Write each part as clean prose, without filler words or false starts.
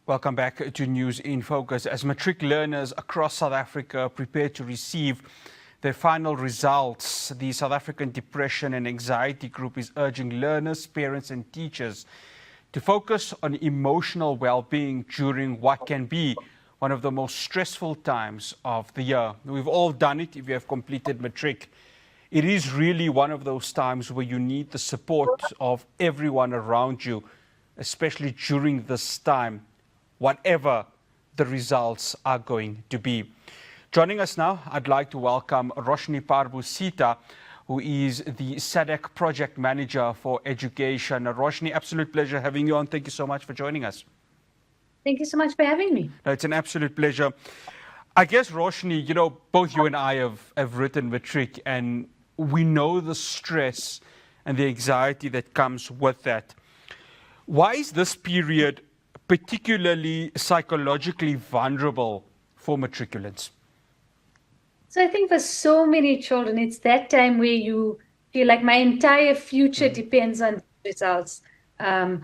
Welcome back to News in Focus. As matric learners across South Africa prepare to receive their final results, the South African Depression and Anxiety Group is urging learners, parents and teachers to focus on emotional well-being during what can be one of the most stressful times of the year. We've all done it if you have completed matric. It is really one of those times where you need the support of everyone around you, especially during this time, whatever the results are going to be. Joining us now, I'd like to welcome Roshni Parbhoo-Seetha, who is the SADC Project Manager for Education. Roshni, absolute pleasure having you on. Thank you so much for joining us. Thank you so much for having me. No, it's an absolute pleasure. I guess, Roshni, you know, both you and I have written matric, and we know the stress and the anxiety that comes with that. Why is this period particularly psychologically vulnerable for matriculants? So I think for so many children, it's that time where you feel like my entire future depends on results. I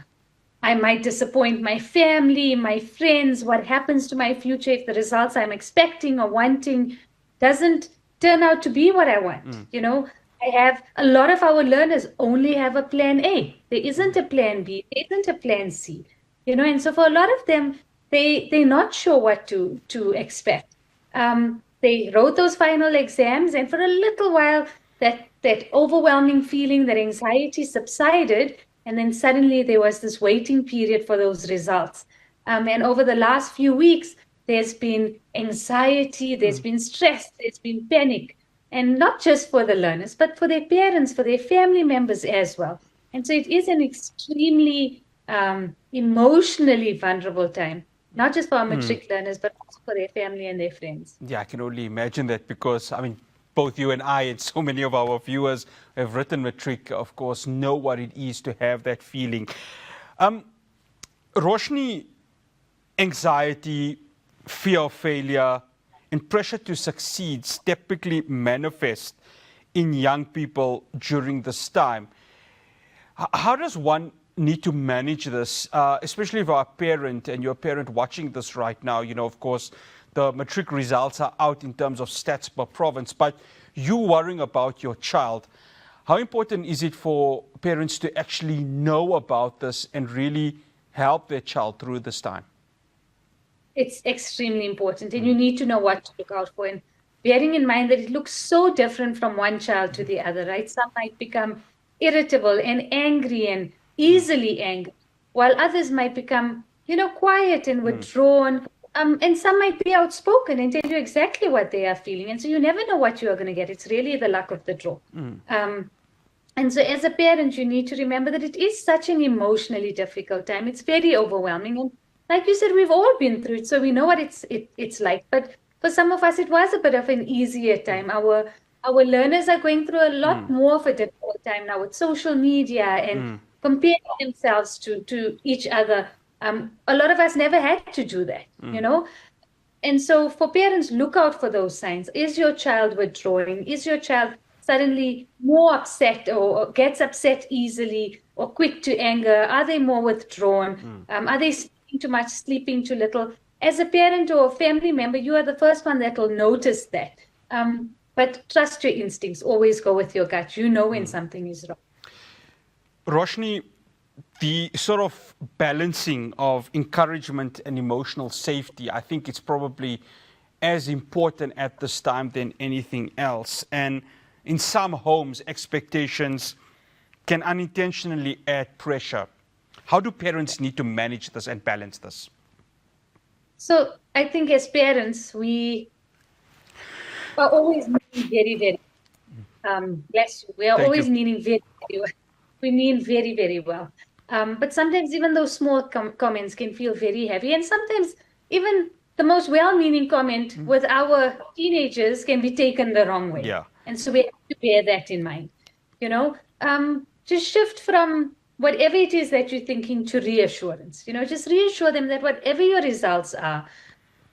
might disappoint my family, my friends. What happens to my future if the results I'm expecting or wanting doesn't turn out to be what I want? You know, I have a lot of our learners only have a plan A. There isn't a plan B. There isn't a plan C. You know, and so for a lot of them, they're not sure what to expect. They wrote those final exams, and for a little while, that overwhelming feeling, that anxiety subsided, and then suddenly there was this waiting period for those results. And over the last few weeks, there's been anxiety, there's been stress, there's been panic, and not just for the learners, but for their parents, for their family members as well. And so it is an extremely emotionally vulnerable time, not just for our matric learners, but also for their family and their friends. Yeah, I can only imagine that because, I mean, both you and I and so many of our viewers who have written matric, of course, know what it is to have that feeling. Roshni, anxiety, fear of failure, and pressure to succeed typically manifest in young people during this time. How does one need to manage this, especially if you're a parent and you're a parent watching this right now? You know, of course, the matric results are out in terms of stats per province, but you worrying about your child. How important is it for parents to actually know about this and really help their child through this time? It's extremely important, and you need to know what to look out for. And bearing in mind that it looks so different from one child to the other, right? Some might become irritable and angry and easily angry, while others might become, you know, quiet and withdrawn. And some might be outspoken and tell you exactly what they are feeling. And so you never know what you are going to get. It's really the luck of the draw. And so as a parent, you need to remember that it is such an emotionally difficult time. It's very overwhelming. And like you said, we've all been through it, so we know what it's like. But for some of us, it was a bit of an easier time. Our learners are going through a lot more of a difficult time now with social media and comparing themselves to each other. A lot of us never had to do that, you know? And so for parents, look out for those signs. Is your child withdrawing? Is your child suddenly more upset or gets upset easily or quick to anger? Are they more withdrawn? Are they sleeping too much, sleeping too little? As a parent or a family member, you are the first one that will notice that. But trust your instincts. Always go with your gut. You know when something is wrong. Roshni, the sort of balancing of encouragement and emotional safety, I think it's probably as important at this time than anything else. And in some homes, expectations can unintentionally add pressure. How do parents need to manage this and balance this? So I think as parents, we are always needing very, bless you. We are always needing very well. We mean very, very well. But sometimes even those small comments can feel very heavy. And sometimes even the most well-meaning comment with our teenagers can be taken the wrong way. Yeah. And so we have to bear that in mind. You know, just shift from whatever it is that you're thinking to reassurance. You know, just reassure them that whatever your results are,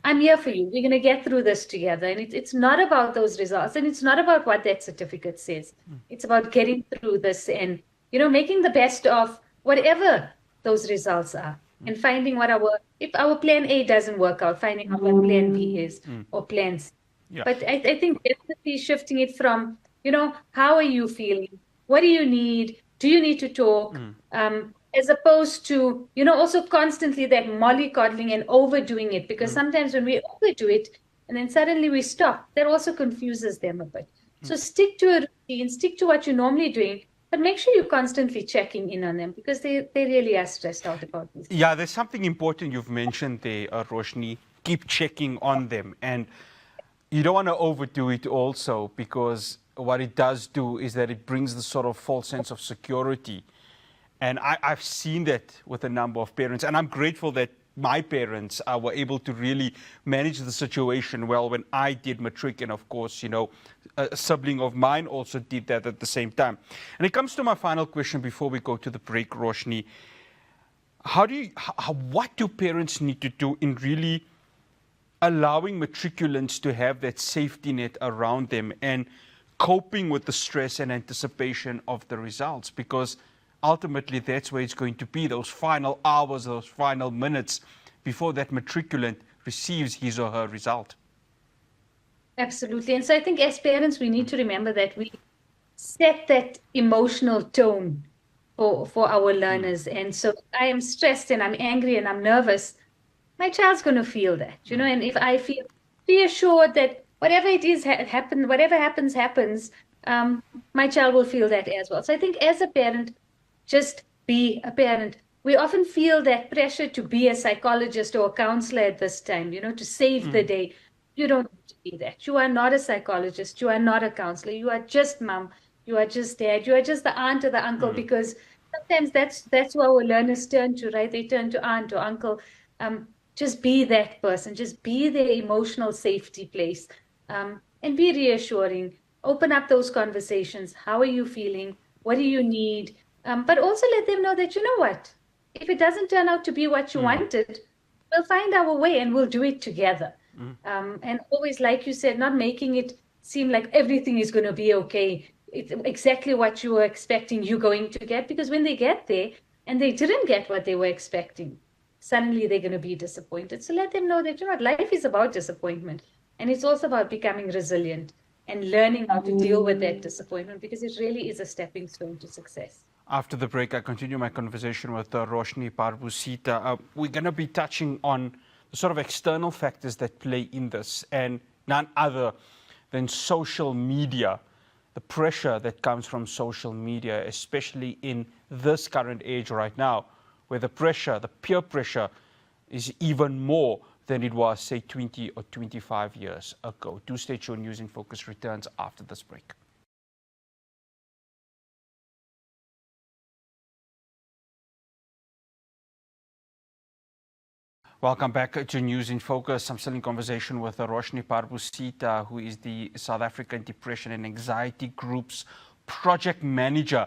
I'm here for you. We're going to get through this together. And it's not about those results. And it's not about what that certificate says. It's about getting through this and, you know, making the best of whatever those results are. and finding if our plan A doesn't work out, finding out what plan B is or plan C. Yeah. But I think definitely shifting it from, how are you feeling? What do you need? Do you need to talk? As opposed to, also constantly that mollycoddling and overdoing it, because sometimes when we overdo it and then suddenly we stop, that also confuses them a bit. So stick to a routine, stick to what you're normally doing, but make sure you're constantly checking in on them, because they really are stressed out about this. Yeah, there's something important you've mentioned there, Roshni. Keep checking on them. And you don't want to overdo it also, because what it does do is that it brings the sort of false sense of security. And I've seen that with a number of parents. And I'm grateful that my parents were able to really manage the situation well when I did matric. And of course, a sibling of mine also did that at the same time. And it comes to my final question before we go to the break, Roshni. What do parents need to do in really allowing matriculants to have that safety net around them and coping with the stress and anticipation of the results? Because ultimately that's where it's going to be, those final hours, those final minutes before that matriculant receives his or her result. Absolutely. And so I think as parents, we need to remember that we set that emotional tone for our learners. And so I am stressed and I'm angry and I'm nervous, my child's going to feel that, and if I feel reassured that whatever it is whatever happens, my child will feel that as well. So I think as a parent, just be a parent. We often feel that pressure to be a psychologist or a counselor at this time, to save the day. You don't need to be that. You are not a psychologist. You are not a counselor. You are just mom. You are just dad. You are just the aunt or the uncle, because sometimes that's who our learners turn to, right? They turn to aunt or uncle. Just be that person. Just be their emotional safety place, and be reassuring. Open up those conversations. How are you feeling? What do you need? But also let them know that, what? If it doesn't turn out to be what you wanted, we'll find our way and we'll do it together. And always, like you said, not making it seem like everything is going to be okay. It's exactly what you were expecting you're going to get, because when they get there and they didn't get what they were expecting, suddenly they're going to be disappointed. So let them know that, life is about disappointment, and it's also about becoming resilient and learning how to deal with that disappointment, because it really is a stepping stone to success. After the break, I continue my conversation with Roshni Parbhoo-Seetha. We're going to be touching on the sort of external factors that play in this, and none other than social media, the pressure that comes from social media, especially in this current age right now, where the peer pressure is even more than it was, say, 20 or 25 years ago. Do stay tuned. News in Focus returns after this break. Welcome back to News in Focus. I'm still in conversation with Roshni Parbhoo-Seetha, who is the South African Depression and Anxiety Group's project manager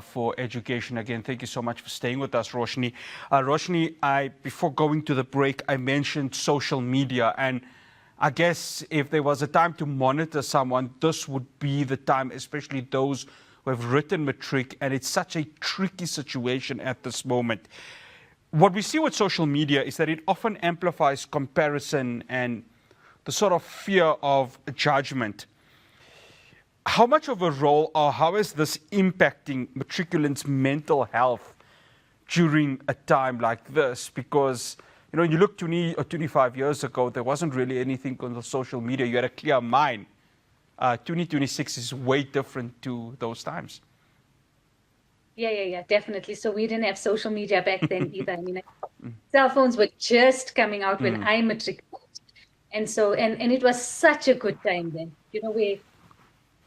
for education. Again, thank you so much for staying with us, Roshni. Roshni, before going to the break, I mentioned social media, and I guess if there was a time to monitor someone, this would be the time, especially those who have written matric, and it's such a tricky situation at this moment. What we see with social media is that it often amplifies comparison and the sort of fear of judgment. How much of a role, or how is this impacting matriculants' mental health during a time like this? Because, you look 20 or 25 years ago, there wasn't really anything on the social media. You had a clear mind. 2026 is way different to those times. Yeah, definitely. So we didn't have social media back then either. I mean, cell phones were just coming out when I matriculated. And so, and it was such a good time then, where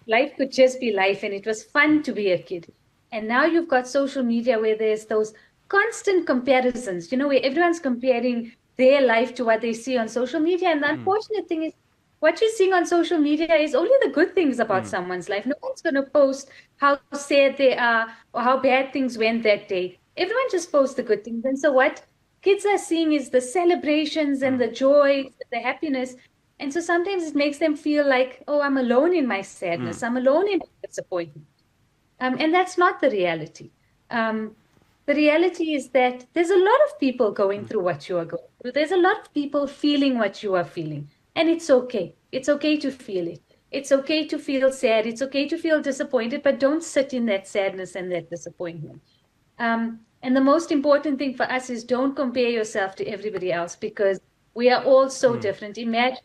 life could just be life, and it was fun to be a kid. And now you've got social media where there's those constant comparisons, where everyone's comparing their life to what they see on social media. And the unfortunate thing is, what you're seeing on social media is only the good things about someone's life. No one's going to post how sad they are or how bad things went that day. Everyone just posts the good things. And so what kids are seeing is the celebrations and the joy, the happiness. And so sometimes it makes them feel like, oh, I'm alone in my sadness. I'm alone in my disappointment. And that's not the reality. The the reality is that there's a lot of people going through what you are going through. There's a lot of people feeling what you are feeling. And it's okay. It's okay to feel it. It's okay to feel sad. It's okay to feel disappointed, but don't sit in that sadness and that disappointment. And the most important thing for us is don't compare yourself to everybody else, because we are all so different. Imagine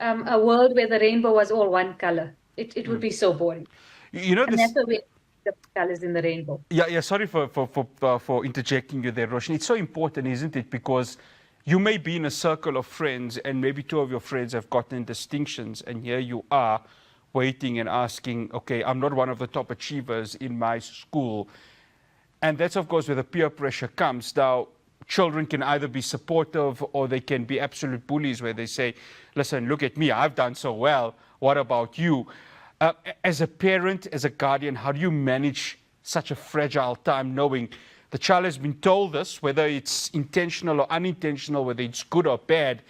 a world where the rainbow was all one color. It would be so boring. You know, And that's why we have the colors in the rainbow. Yeah. Sorry for interjecting you there, Roshni. It's so important, isn't it? Because you may be in a circle of friends, and maybe two of your friends have gotten distinctions, and here you are, waiting and asking, okay, I'm not one of the top achievers in my school. And that's, of course, where the peer pressure comes. Now, children can either be supportive or they can be absolute bullies, where they say, listen, look at me, I've done so well. What about you? As a parent, as a guardian, how do you manage such a fragile time, knowing the child has been told this, whether it's intentional or unintentional, whether it's good or bad,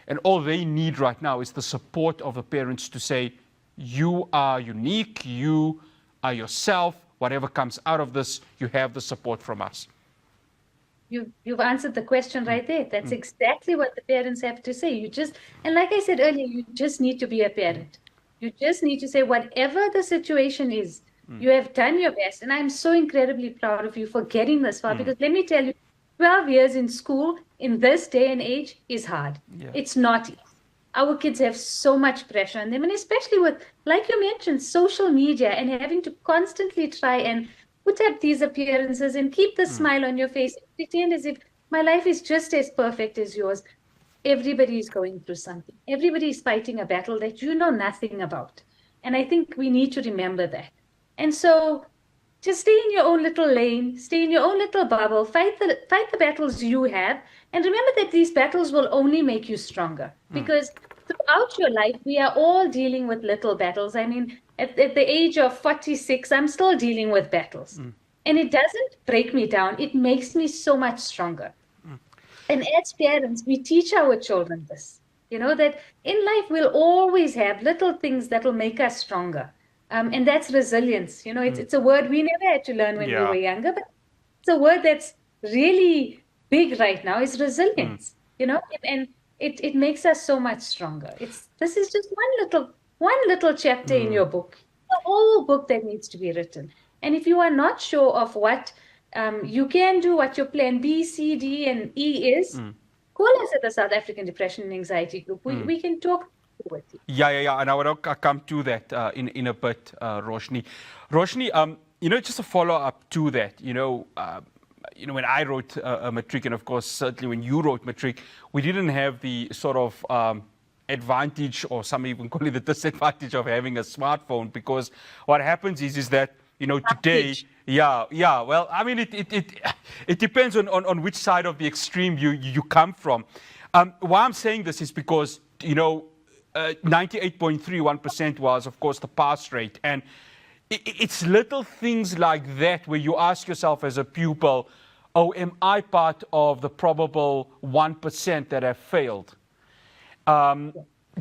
and all they need right now is the support of the parents to say, you are unique, you are yourself, whatever comes out of this, you have the support from us. You've answered the question right there. That's exactly what the parents have to say. And like I said earlier, you just need to be a parent. You just need to say, whatever the situation is, you have done your best. And I'm so incredibly proud of you for getting this far, because let me tell you, 12 years in school in this day and age is hard. Yeah. It's not easy. Our kids have so much pressure on them, and especially with, like you mentioned, social media and having to constantly try and put up these appearances and keep the smile on your face, pretend as if my life is just as perfect as yours. Everybody is going through something. Everybody is fighting a battle that you know nothing about. And I think we need to remember that. And so just stay in your own little lane, stay in your own little bubble, fight the battles you have, and remember that these battles will only make you stronger. Because throughout your life, we are all dealing with little battles. I mean, at the age of 46, I'm still dealing with battles. And it doesn't break me down. It makes me so much stronger. And as parents, we teach our children this, that in life, we'll always have little things that will make us stronger. And that's resilience. It's a word we never had to learn when we were younger, but it's a word that's really big right now, is resilience, and it makes us so much stronger. This is just one little chapter in your book, the whole book that needs to be written. And if you are not sure of what you can do, what your plan B, C, D, and E is, call us at the South African Depression and Anxiety Group. We can talk with you. Yeah. And I want to come to that in a bit, Roshni. Roshni, just a follow-up to that, when I wrote a matric, and of course, certainly when you wrote matric, we didn't have the sort of advantage, or some even call it the disadvantage, of having a smartphone, because what happens is that, today, well, I mean, it depends on which side of the extreme you come from. Why I'm saying this is because, 98.31% was, of course, the pass rate. And it's little things like that where you ask yourself as a pupil, oh, am I part of the probable 1% that have failed?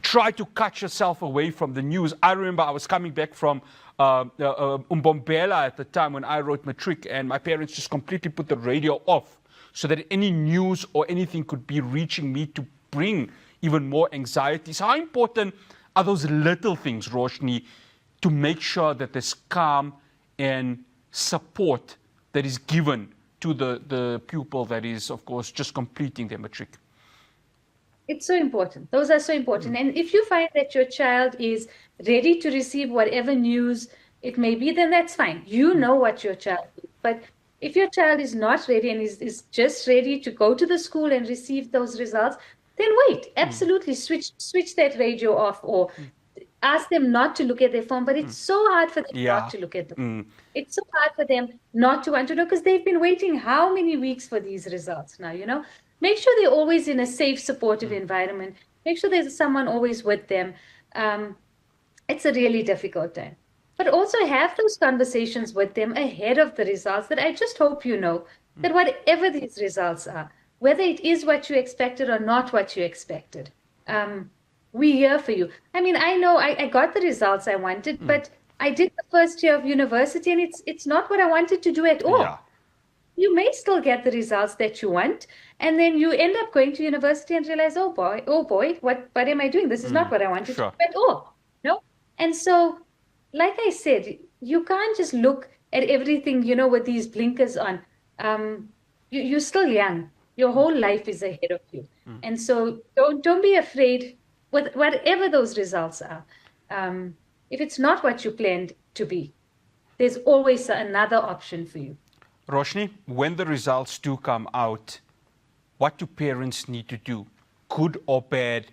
Try to cut yourself away from the news. I remember I was coming back from Umbombela at the time when I wrote matric, and my parents just completely put the radio off so that any news or anything could be reaching me to bring even more anxiety. So how important are those little things, Roshni, to make sure that there's calm and support that is given to the pupil that is, of course, just completing their matric? It's so important. Those are so important. And if you find that your child is ready to receive whatever news it may be, then that's fine. You know what your child is. But if your child is not ready and is just ready to go to the school and receive those results, then wait. Absolutely. Switch that radio off, or ask them not to look at their phone. But it's so hard for them not to look at them. It's so hard for them not to want to know, because they've been waiting how many weeks for these results now, Make sure they're always in a safe, supportive environment. Make sure there's someone always with them. It's a really difficult time. But also have those conversations with them ahead of the results, that I just hope you know that whatever these results are, whether it is what you expected or not what you expected, we're here for you. I mean, I know I got the results I wanted, but I did the first year of university, and it's not what I wanted to do at all. you may still get the results that you want, and then you end up going to university and realize, oh boy, what am I doing? This is not what I wanted to do at all. No? And so, like I said, you can't just look at everything, with these blinkers on. You're still young. Your whole life is ahead of you. And so don't be afraid with whatever those results are. If it's not what you planned to be, there's always another option for you. Roshni, when the results do come out, what do parents need to do, good or bad,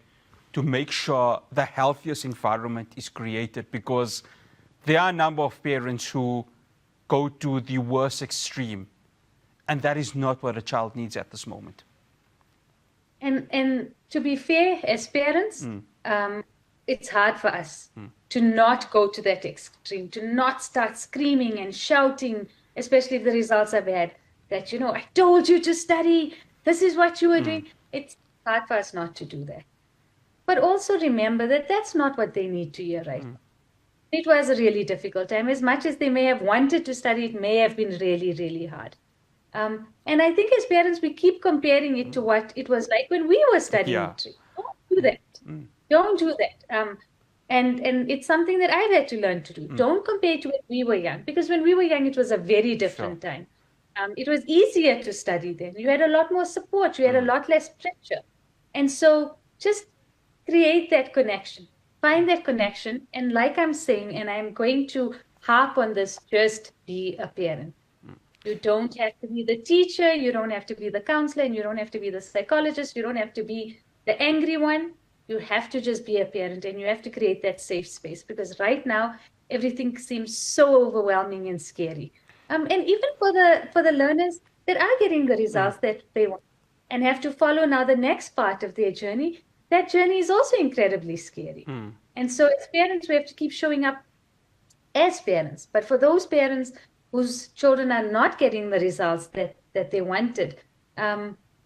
to make sure the healthiest environment is created? Because there are a number of parents who go to the worst extreme, and that is not what a child needs at this moment. And to be fair, as parents, it's hard for us to not go to that extreme, to not start screaming and shouting, especially if the results are bad, that, I told you to study, this is what you were doing. It's hard for us not to do that. But also remember that that's not what they need to hear right now. It was a really difficult time. As much as they may have wanted to study, it may have been really, really hard. And I think as parents, we keep comparing it to what it was like when we were studying. Don't do that. Don't do that. And it's something that I've had to learn to do. Don't compare to when we were young, because when we were young, it was a very different time. It was easier to study then. You had a lot more support. You had a lot less pressure. And so just create that connection. Find that connection. And like I'm saying, and I'm going to harp on this, just be a parent. You don't have to be the teacher. You don't have to be the counselor. And you don't have to be the psychologist. You don't have to be the angry one. You have to just be a parent, and you have to create that safe space, because right now everything seems so overwhelming and scary. And even for the learners that are getting the results that they want and have to follow now the next part of their journey, that journey is also incredibly scary. And so as parents, we have to keep showing up as parents. But for those parents whose children are not getting the results that they wanted,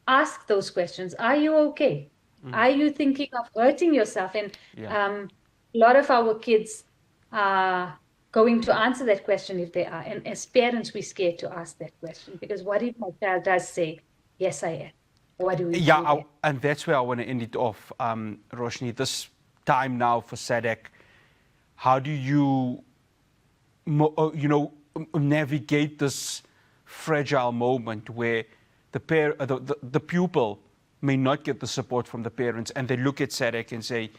ask those questions. Are you okay? Are you thinking of hurting yourself? And a lot of our kids are going to answer that question if they are. And as parents, we're scared to ask that question, because what if my child does say, yes, I am? What do we do? And that's where I want to end it off, Roshni. This time now for SADC, how do you, navigate this fragile moment where the pupil may not get the support from the parents, and they look at SADC and say,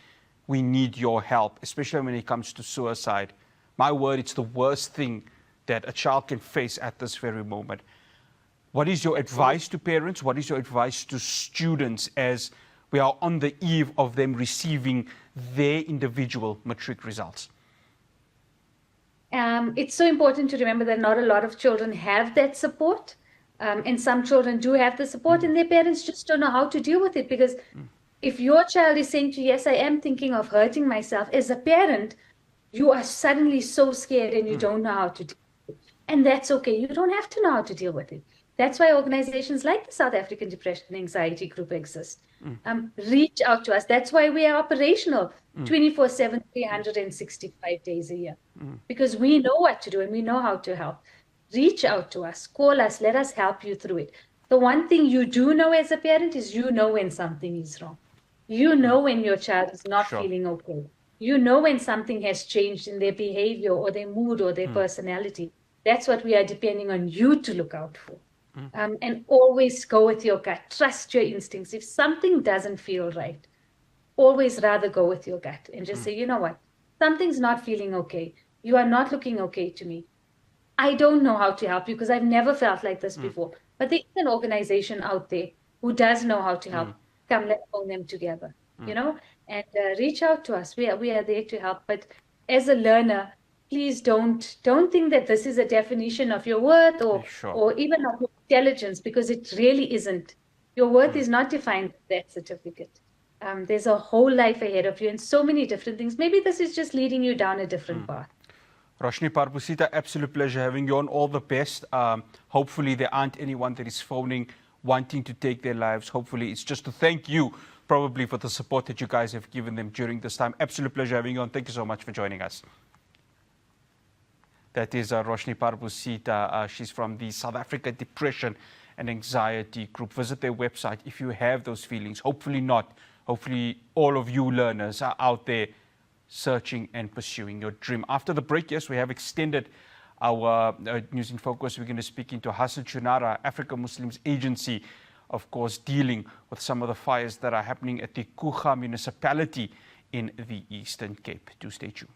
we need your help, especially when it comes to suicide. My word, it's the worst thing that a child can face at this very moment. What is your advice to parents? What is your advice to students as we are on the eve of them receiving their individual matric results? It's so important to remember that not a lot of children have that support. And some children do have the support, and their parents just don't know how to deal with it. Because if your child is saying to you, yes, I am thinking of hurting myself, as a parent, you are suddenly so scared and you don't know how to deal with it. And that's okay. You don't have to know how to deal with it. That's why organizations like the South African Depression and Anxiety Group exist. Reach out to us. That's why we are operational 24/7, 365 days a year. Because we know what to do and we know how to help. Reach out to us, call us, let us help you through it. The one thing you do know as a parent is you know when something is wrong. You know when your child is not feeling okay. You know when something has changed in their behavior or their mood or their personality. That's what we are depending on you to look out for. And always go with your gut. Trust your instincts. If something doesn't feel right, always rather go with your gut and just say, you know what, something's not feeling okay. You are not looking okay to me. I don't know how to help you because I've never felt like this before. But there is an organization out there who does know how to help. Come, let's own them together, and reach out to us. We are there to help. But as a learner, please don't think that this is a definition of your worth or even of your intelligence, because it really isn't. Your worth is not defined by that certificate. There's a whole life ahead of you and so many different things. Maybe this is just leading you down a different path. Roshni Parbhoo-Seetha, absolute pleasure having you on. All the best. Hopefully there aren't anyone that is phoning wanting to take their lives. Hopefully it's just to thank you probably for the support that you guys have given them during this time. Absolute pleasure having you on. Thank you so much for joining us. That is Roshni Parbhoo-Seetha. She's from the South Africa Depression and Anxiety Group. Visit their website if you have those feelings. Hopefully not. Hopefully all of you learners are out there searching and pursuing your dream. After the break, yes, we have extended our News in Focus. We're going to speak into Hassan Chunara, Africa Muslims Agency, of course, dealing with some of the fires that are happening at the Kucha municipality in the Eastern Cape. Do stay tuned.